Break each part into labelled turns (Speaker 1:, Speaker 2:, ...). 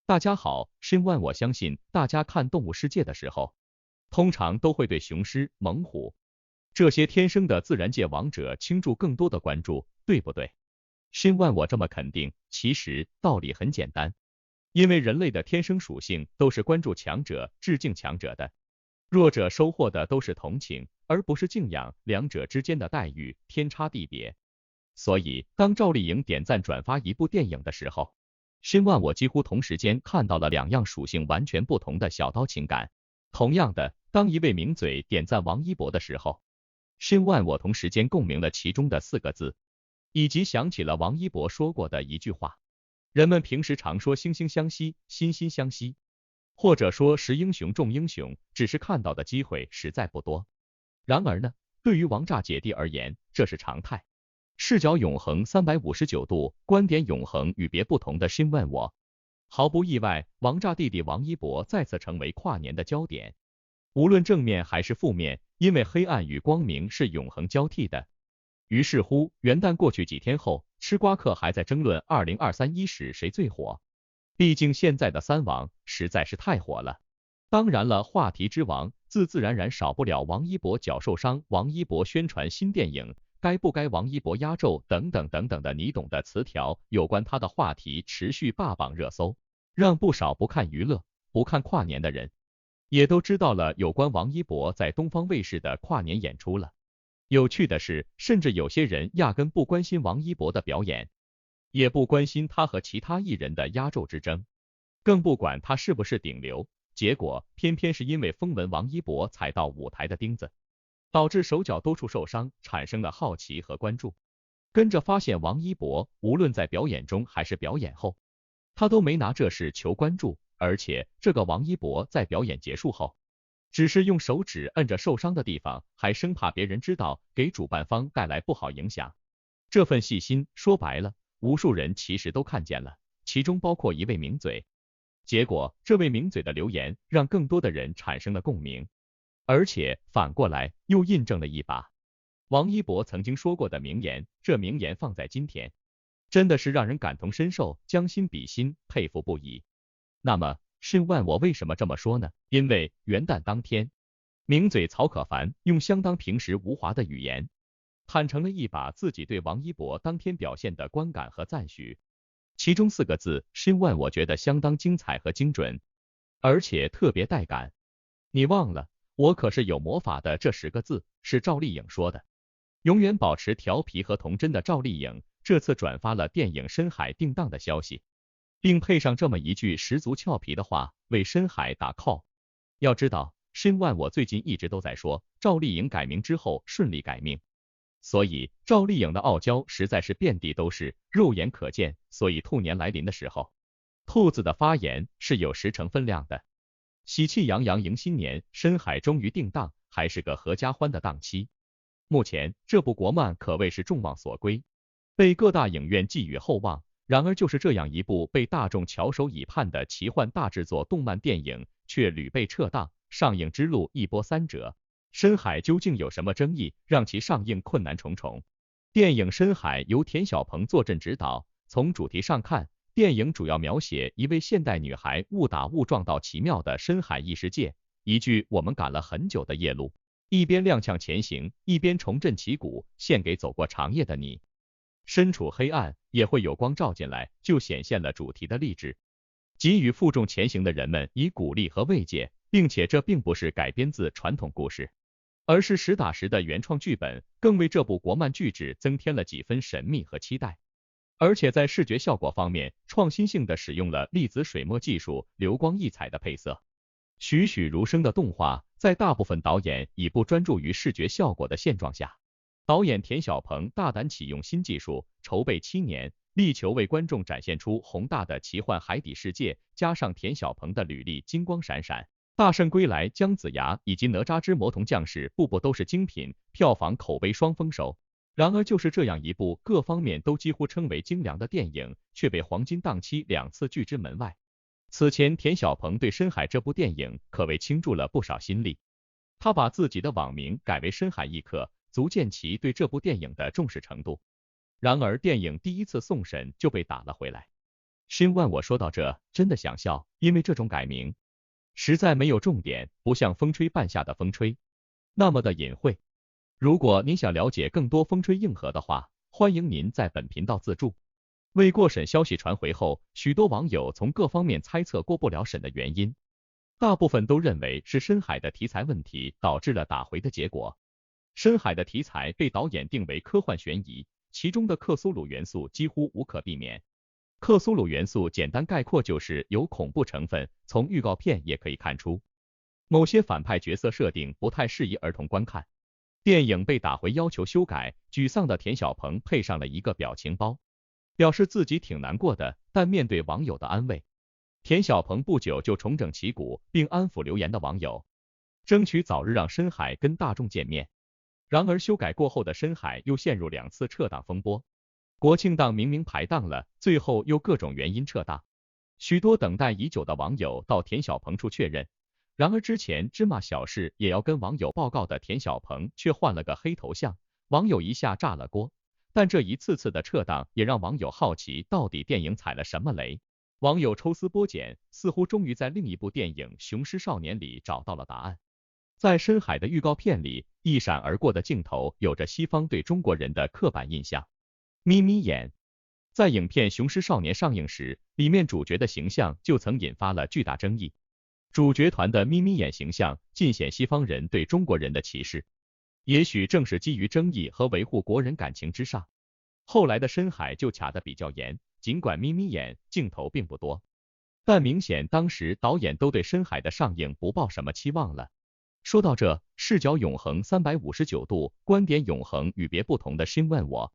Speaker 1: 大家好，申万我相信大家看动物世界的时候，通常都会对雄狮、猛虎这些天生的自然界王者倾注更多的关注，对不对？申万我这么肯定，其实道理很简单，因为人类的天生属性都是关注强者、致敬强者的，弱者收获的都是同情，而不是敬仰，两者之间的待遇天差地别。所以，当赵丽颖点赞转发一部电影的时候，申万我几乎同时间看到了两样属性完全不同的小刀情感。同样的，当一位名嘴点赞王一博的时候，申万我同时间共鸣了其中的4个字，以及想起了王一博说过的一句话：人们平时常说惺惺相惜、心心相惜，或者说识英雄重英雄，只是看到的机会实在不多。然而呢，对于王炸姐弟而言，这是常态。视角永恒359度，观点永恒与别不同的申万我，毫不意外，王炸弟弟王一博再次成为跨年的焦点。无论正面还是负面，因为黑暗与光明是永恒交替的。于是乎，元旦过去几天后，吃瓜客还在争论2023伊始谁最火。毕竟现在的3王实在是太火了。当然了，话题之王自然然少不了王一博脚受伤，王一博宣传新电影。该不该王一博压轴等等的你懂的词条，有关他的话题持续霸榜热搜，让不少不看娱乐、不看跨年的人，也都知道了有关王一博在东方卫视的跨年演出了。有趣的是，甚至有些人压根不关心王一博的表演，也不关心他和其他艺人的压轴之争，更不管他是不是顶流，结果偏偏是因为风闻王一博踩到舞台的钉子，导致手脚多处受伤，产生了好奇和关注。跟着发现王一博无论在表演中还是表演后，他都没拿这事求关注，而且这个王一博在表演结束后，只是用手指摁着受伤的地方，还生怕别人知道，给主办方带来不好影响。这份细心，说白了，无数人其实都看见了，其中包括一位名嘴。结果，这位名嘴的留言让更多的人产生了共鸣。而且反过来又印证了一把王一博曾经说过的名言，这名言放在今天，真的是让人感同身受，将心比心，佩服不已。那么，申万我为什么这么说呢？因为元旦当天，名嘴曹可凡用相当平实无华的语言，坦诚了一把自己对王一博当天表现的观感和赞许，其中4个字，申万我觉得相当精彩和精准，而且特别带感。你忘了？我可是有魔法的，这10个字是赵丽颖说的。永远保持调皮和童真的赵丽颖这次转发了电影深海定档的消息，并配上这么一句十足俏皮的话，为深海打 call。要知道，申万我最近一直都在说赵丽颖改名之后顺利改命，所以赵丽颖的傲娇实在是遍地都是，肉眼可见。所以兔年来临的时候，兔子的发言是有10成分量的。喜气洋洋迎新年，深海终于定档，还是个合家欢的档期。目前这部国漫可谓是众望所归，被各大影院寄予厚望。然而就是这样一部被大众翘首以盼的奇幻大制作动漫电影，却屡被撤档，上映之路一波三折。深海究竟有什么争议，让其上映困难重重？电影《深海》由田晓鹏坐镇指导，从主题上看，电影主要描写一位现代女孩误打误撞到奇妙的深海异世界，一句我们赶了很久的夜路，一边踉跄前行，一边重振旗鼓，献给走过长夜的你。身处黑暗，也会有光照进来，就显现了主题的励志，给予负重前行的人们以鼓励和慰藉，并且这并不是改编自传统故事，而是实打实的原创剧本，更为这部国漫剧质增添了几分神秘和期待。而且在视觉效果方面，创新性的使用了粒子水墨技术，流光溢彩的配色，栩栩如生的动画。在大部分导演已不专注于视觉效果的现状下，导演田晓鹏大胆启用新技术，筹备7年，力求为观众展现出宏大的奇幻海底世界。加上田晓鹏的履历金光闪闪，大圣归来、姜子牙以及哪吒之魔童降世步步都是精品，票房口碑双丰收。然而就是这样一部各方面都几乎称为精良的电影，却被黄金档期2次拒之门外。此前田晓鹏对深海这部电影可谓倾注了不少心力，他把自己的网名改为深海一刻，足见其对这部电影的重视程度。然而电影第1次送审就被打了回来，申万我说到这，真的想笑，因为这种改名实在没有重点，不像风吹半夏的风吹那么的隐晦。如果您想了解更多风吹硬核的话，欢迎您在本频道自助。未过审消息传回后，许多网友从各方面猜测过不了审的原因，大部分都认为是深海的题材问题导致了打回的结果。深海的题材被导演定为科幻悬疑，其中的克苏鲁元素几乎无可避免。克苏鲁元素简单概括就是有恐怖成分，从预告片也可以看出，某些反派角色设定不太适宜儿童观看。电影被打回要求修改，沮丧的田小鹏配上了一个表情包，表示自己挺难过的，但面对网友的安慰，田小鹏不久就重整旗鼓，并安抚留言的网友，争取早日让深海跟大众见面。然而修改过后的深海又陷入2次撤档风波，国庆档明明排档了，最后又各种原因撤档。许多等待已久的网友到田小鹏处确认，然而之前芝麻小事也要跟网友报告的田小鹏却换了个黑头像，网友一下炸了锅。但这一次次的撤档也让网友好奇，到底电影踩了什么雷？网友抽丝剥茧，似乎终于在另一部电影《雄狮少年》里找到了答案。在深海的预告片里，一闪而过的镜头有着西方对中国人的刻板印象，眯眯眼。在影片《雄狮少年》上映时，里面主角的形象就曾引发了巨大争议。主角团的眯眯眼形象尽显西方人对中国人的歧视。也许正是基于争议和维护国人感情之上，后来的深海就卡得比较严，尽管眯眯眼镜头并不多，但明显当时导演都对深海的上映不抱什么期望了。说到这，视角永恒359度，观点永恒与别不同的申问我，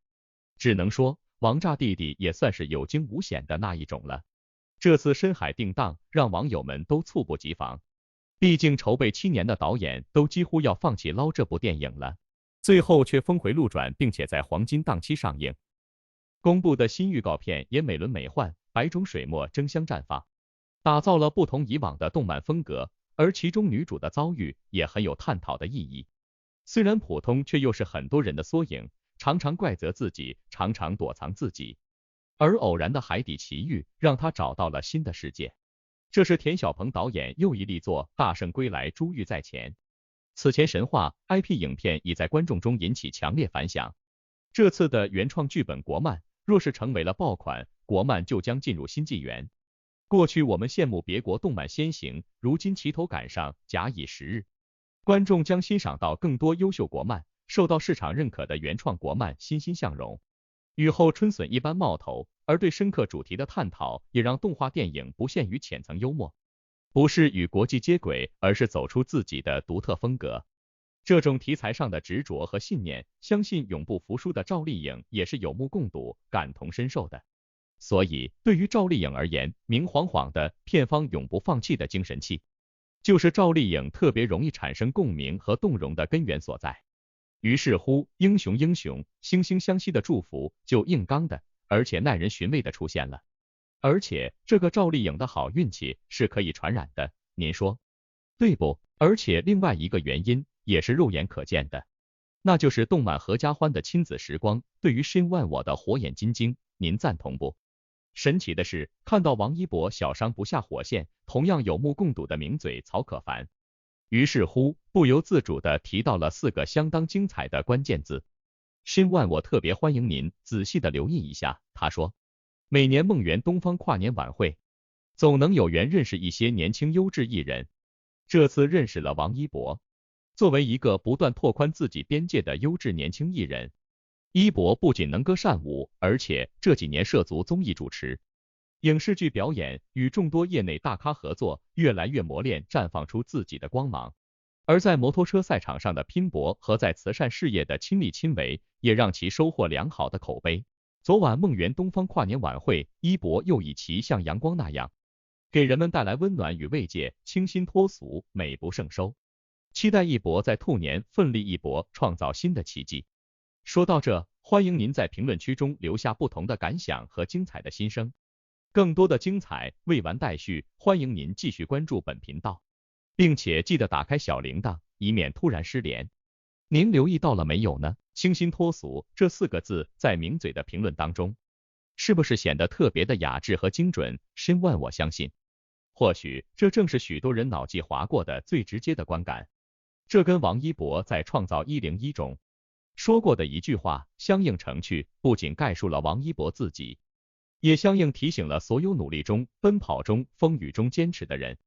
Speaker 1: 只能说王炸弟弟也算是有惊无险的那一种了。这次深海定档让网友们都猝不及防，毕竟筹备7年的导演都几乎要放弃捞这部电影了，最后却峰回路转，并且在黄金档期上映。公布的新预告片也美轮美奂，百种水墨争相绽放，打造了不同以往的动漫风格，而其中女主的遭遇也很有探讨的意义。虽然普通，却又是很多人的缩影，常常怪责自己，常常躲藏自己，而偶然的海底奇遇让他找到了新的世界。这是田小鹏导演又一力作，大圣归来，珠玉在前。此前神话 IP 影片已在观众中引起强烈反响，这次的原创剧本国漫若是成为了爆款，国漫就将进入新纪元。过去我们羡慕别国动漫先行，如今齐头赶上，假以时日，观众将欣赏到更多优秀国漫，受到市场认可的原创国漫欣欣向荣，雨后春笋一般冒头。而对深刻主题的探讨，也让动画电影不限于浅层幽默，不是与国际接轨，而是走出自己的独特风格。这种题材上的执着和信念，相信永不服输的赵丽颖也是有目共睹、感同身受的。所以，对于赵丽颖而言，明晃晃的片方永不放弃的精神气，就是赵丽颖特别容易产生共鸣和动容的根源所在。于是乎，英雄英雄，惺惺相惜的祝福就硬刚的，而且耐人寻味的出现了。而且这个赵丽颖的好运气是可以传染的，您说对不？而且另外一个原因也是肉眼可见的，那就是动漫合家欢的亲子时光。对于申万我的火眼金睛，您赞同不？神奇的是，看到王一博小伤不下火线，同样有目共睹的名嘴曹可凡，于是乎不由自主的提到了4个相当精彩的关键字。申万我特别欢迎您仔细的留意一下，他说，每年梦圆东方跨年晚会，总能有缘认识一些年轻优质艺人，这次认识了王一博。作为一个不断拓宽自己边界的优质年轻艺人，一博不仅能歌善舞，而且这几年涉足综艺主持、影视剧表演，与众多业内大咖合作，越来越磨练，绽放出自己的光芒。而在摩托车赛场上的拼搏和在慈善事业的亲力亲为，也让其收获良好的口碑。昨晚梦圆东方跨年晚会，一博又以其像阳光那样，给人们带来温暖与慰藉，清新脱俗，美不胜收。期待一博在兔年奋力一搏，创造新的奇迹。说到这，欢迎您在评论区中留下不同的感想和精彩的心声。更多的精彩未完待续，欢迎您继续关注本频道，并且记得打开小铃铛，以免突然失联。您留意到了没有呢？清新脱俗这4个字在名嘴的评论当中是不是显得特别的雅致和精准？申万我相信，或许这正是许多人脑际划过的最直接的观感。这跟王一博在《创造101》中说过的一句话相映成趣，不仅概述了王一博自己，也相应提醒了所有努力中、奔跑中、风雨中坚持的人。